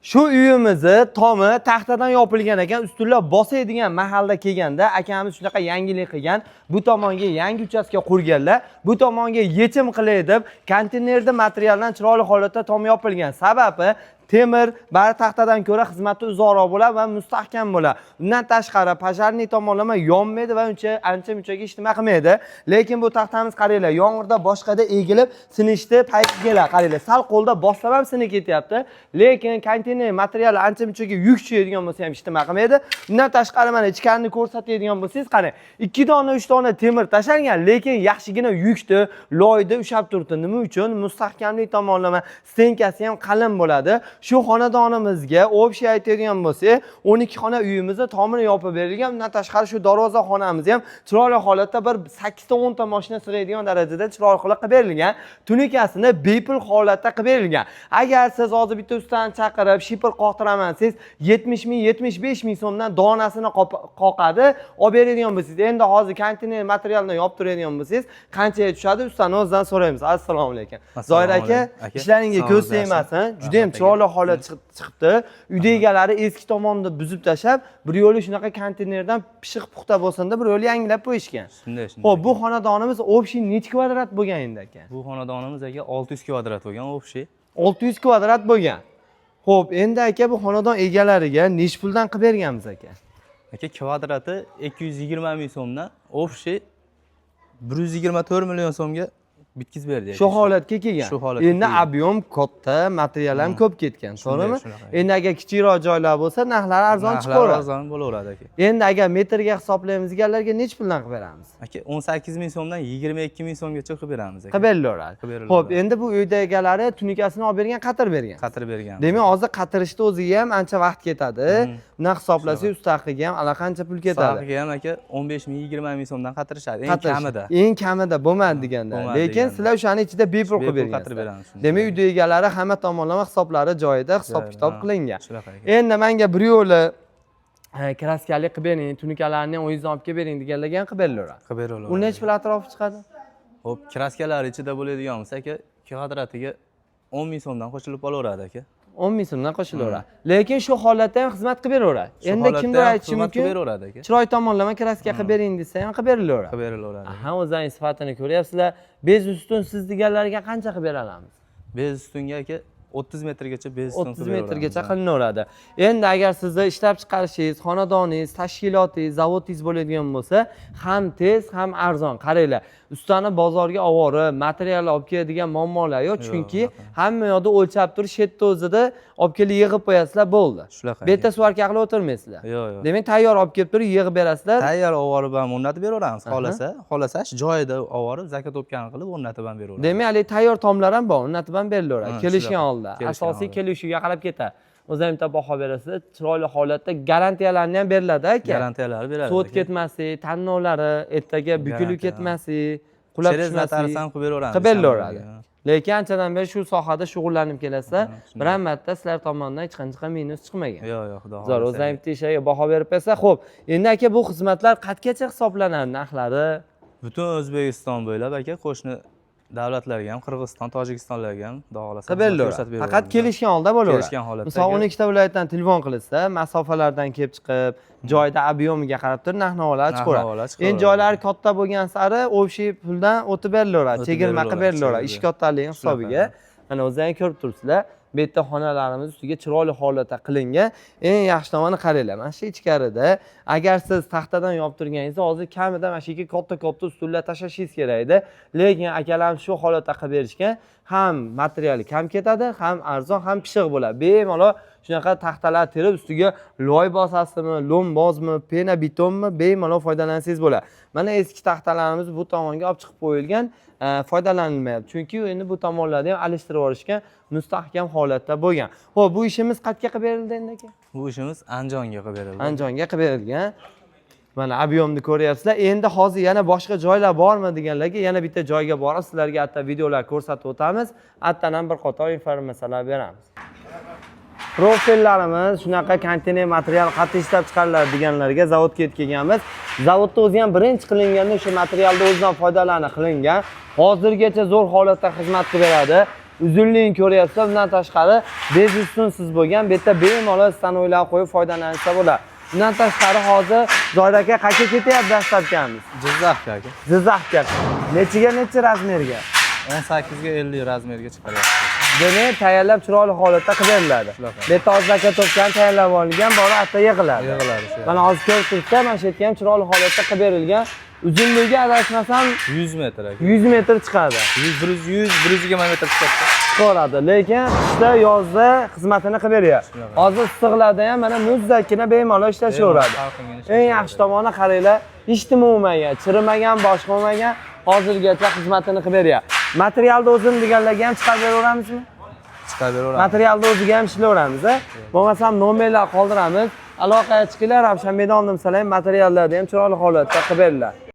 Shu uyimizni tomi taxtadan yopilgan ekan, ustunlar bosadigan mahalda kelganda akamiz shunaqa yangilik qilgan. Bu tomonga yangi uchastka qurganlar. Bu tomonga yechim qilay deb konteynerda materialdan chiroyli holatda tom yopilgan. Sababi temir, bari taxtadan ko'ra xizmati uzoqroq bo'ladi va mustahkam bo'ladi. Undan tashqari pojarniy tomonlama yonmaydi va ancha-munchaga ishtima qilmaydi. Lekin bu taxtamiz qaranglar, yomg'irda boshqada egilib, sinishdi, payti keladi. Qaranglar, sal qo'lda bossam ham sinib ketyapti. Lekin konteyner materiali ancha-munchaga yuk tushadigan bo'lsa ham ishtima qilmaydi. Undan tashqari mana ichkarini ko'rsatadigan bo'lsangiz, qarang, 2 dona, 3 dona temir tashalgan, lekin yaxshigina yukdi, loyda ushab turibdi. Nima uchun? Mustahkamlik tomonlama stenkasi ham qalin bo'ladi. Shu xonadonimizga общий aytadigan bo'lsak, 12 xona uyimizni tomini yopib berilgan. Undan tashqari shu darvoza xonamiz ham chiroyli holatda bir 8 ta 10 ta mashina sig'adigan darajada chiroyli qilib berilgan. Tunikasini bepul holatda qilib berilgan. Agar siz hozir bitta ustani chaqirib, shipir qoqtiraman siz 70 ming, 75 ming so'mdan donasini qoqadi, olib beradigan bo'lsangiz, endi hozir konteyner materialni yopib turadigan bo'lsangiz, qanchaga tushadi? Ustani o'zidan so'raymiz. Assalomu alaykum. Zoir aka, ishlaringizga ko'z tegmasin. Juda ham chiroyli holat chiqibdi. Uyda egalari eski tomonni buzib tashlab, bir yo'li shunaqa konteynerdan pishiq puxta bo'lsin deb bir yo'li yangilab qo'yishgan. Shunday. Xo'p, bu xonadonimiz общий necha kvadrat bo'lgan endi aka? Bu xonadonimiz aka 600 kvadrat bo'lgan, общий. 600 kvadrat bo'lgan. Xo'p, endi aka bu xonadon egalariga nech puldan qilib berganmiz aka? Aka kvadrati 220 ming so'mdan, общий 124 million so'mga bitkizib berdik. Shu holatga kelgan. Shu holatga Endi ob'yom katta, material ham ko'p ketgan, to'g'rimi? Endi agar kichikroq joylar bo'lsa, narxlari arzon chiqaveradi. Arzon bo'laveradi aka. Endi agar metrga hisoblaymiz, egallarga nech puldan qilib beramiz? Aka 18 ming so'mdan 22 ming so'mgacha qilib beramiz aka. Qilib berilaveradi. Xo'p, endi bu uyda egalari tunikasini olib bergan, qatir bergan. Qatir bergan. Demak, hozir qatirishda o'ziga ham ancha vaqt ketadi. Buni hisoblasak, ustaqiga ham allaqancha pul ketadi. Ustaqiga ham aka 15 ming, 20 ming so'mdan qatirishadi. Eng kamida. Eng kamida bo'lmadi deganda. Lekin sizlar o'shani ichida bepul qilib bergansiz. Demak, uyda egalari hamma tomonlama hisoblari joyida, hisob-kitob qilingan. Endi menga bir yo'li kraskalik qilib bering, tunikalarni ham o'zingiz olib kelib bering deganlarga ham qilib berilaveradi. Qilib berilaveradi. U necha pul atrofi chiqadi? Xo'p, kraskalar ichida bo'ladigan bo'lsa aka, kvadratiga 10 ming so'mdan qo'shilib olaveradi aka. 10 ming so'mdan qo'shilaveradi. Lekin shu holatda ham xizmat qilib beraveradi. Endi kimdir aytishi mumkin, chiroy tomonlama kraska qilib bering desa ham qilib berilaveradi. Qilib berilaveradi. Aha, o'zing sifatini ko'ryapsizlar. Bez ustun siz deganlarga qancha qilib bera olamiz? Bez ustunga aka 30 metrgacha bez ustun 30 metrgacha qilinaveradi. Endi agar sizda ishlab chiqarishingiz, xonadoningiz, tashkilotingiz, zavodingiz bo'ladigan bo'lsa, ham tez, ham arzon. Qaranglar, ustani bozorga ovorib, material olib keladigan muammolar yo'q, chunki hamma yoqda o'lchab turish, shetda o'zida olib kelib yig'ib qo'yasizlar, bo'ldi. Bu yerda svarka qilib o'tirmaysizlar. Yo'q. Demak, tayyor olib kelib turib yig'ib berasizlar. Tayyor ovorib ham o'rnatib beraveramiz, xohlasa joyida ovorib, zakat o'pgan qilib o'rnatib ham beraveramiz. Demak, hali tayyor tomlar ham bor, o'rnatib ham berilaveradi. Kelishgan holda. Asosiy kelishuviga qarab ketadi. O'zim bitta baho berasizlar, chiroyli holatda garantiyalarni ham beriladi aka. Garantiyalar beradi. Suvt ketmaslik, tanlovlari, ertaga bukilib ketmaslik, qulab tushmaslik qilib beraveramiz. Qilib berilaveradi. Lekin anchadan beri shu sohada shug'ullanib kelasizlar, biron marta sizlar tomonidan hech qancha minus chiqmagan. Yo'q, xudo xohlasa. Zo'r, o'zim bitta ishga baho berib bersa, xo'p. Endi aka bu xizmatlar qatgacha hisoblanadi narxlari? Butun O'zbekiston bo'ylab aka, qo'shni davlatlarga ham, Qirg'iziston, Tojikistonlarga ham xudo xohlasa ko'rsatib beradi. Faqat kelishgan holda bo'laveradi. Kelishgan holatda. Misol 12 ta viloyatdan telefon qilsa, masofalardan kelib chiqib, joyda ob'yomiga qarab turib narx-navolar chiqaveradi. Endi joylari katta bo'lgan sari o'sha puldan o'tib berilaveradi, chegirma qilib berilaveradi, ish kattaligi hisobiga. Mana o'zingiz ko'rib turibsizlar. Bu yerda xonalarimiz ustiga chiroyli holatda qilingan. Eng yaxshi tomoni qaranglar. Mana shu ichkarida agar siz taxtadan yopib turganingizda hozir kamida mana shu yerga katta ustunlar tashlashingiz kerak edi. Lekin akalarimiz shu holatda qilib berishgan. Ham materiali kam ketadi, ham arzon, ham pishiq bo'ladi. Bemalol shunaqa taxtalar terib ustiga loy bosasizmi, lo'm bozmi, pena betonmi, bemalol foydalansangiz bo'ladi. Mana eski taxtalarimiz bu tomonga olib chiqib qo'yilgan, foydalanilmayapti. Chunki endi bu tomonlarda ham alishtirib yuborishgan, mustahkam holatda bo'lgan. Xo'p, bu ishimiz qayerga qilib berildi endi aka? Bu ishimiz Andijonga qilib berildi. Andijonga qilib berilgan. Mana ob'yomni ko'ryapsizlar. Endi hozir yana boshqa joylar bormi deganlarga yana bitta joyga borib sizlarga hatto videolar ko'rsatib o'tamiz. Hatto ham bir qator informatsiyalar beramiz. Profillarimiz shunaqa konteyner material qattiq ishlab chiqariladi deganlarga zavodga kelganmiz. Zavodda o'zi ham birinchi qilinganda o'sha materialda o'zidan foydalanib qilingan. Hozirgacha zo'r holatda xizmat qilib beradi. uzunligini ko'ryapsizlar. Bundan tashqari bez ustunsiz bo'lgan. Bu yerda bemalol sizdan o'ylab qo'yib foydalansa bo'ladi. Bundan tashqari hozir Zoir aka qayerga ketyapti dastlabkamiz? Jizzaxga aka. Jizzaxga. Necha razmerga? 18 ga 50 razmerga chiqaryapti. Buni tayyorlab chiroyli holatda qilib beriladi. Bu yerda hozir aka to'pdan tayyorlab olingan, bora hatto yig'iladi. Yig'iladi shu. Mana hozir ko'rib turibsiz, mana shu yerga ham chiroyli holatda qilib berilgan. Uzunligi adashmasam 100 metr aka. 100 metr chiqadi. 120 metr chiqadi. Chiqaradi, lekin qishda yozda xizmatini qilib beryapti. Hozir issiqlarda ham mana muzdakkina bemalol ishlashaveradi. Eng yaxshi tomoni qaranglar, hech nima bo'lmagan, chirimagan, boshqa bo'lmagan, hozirgacha xizmatini qilib beryapti. Materialni o'zini deganlarga ham chiqarib beraveramizmi? Chiqarib beraveramiz. Materialni o'ziga ham ishlayveramiz, a? Bo'lmasam nomerlar qoldiramiz. Aloqaga chiqinglar, Ravshan Medonni masalan materiallarni ham chiroyli holatda qilib beriladi.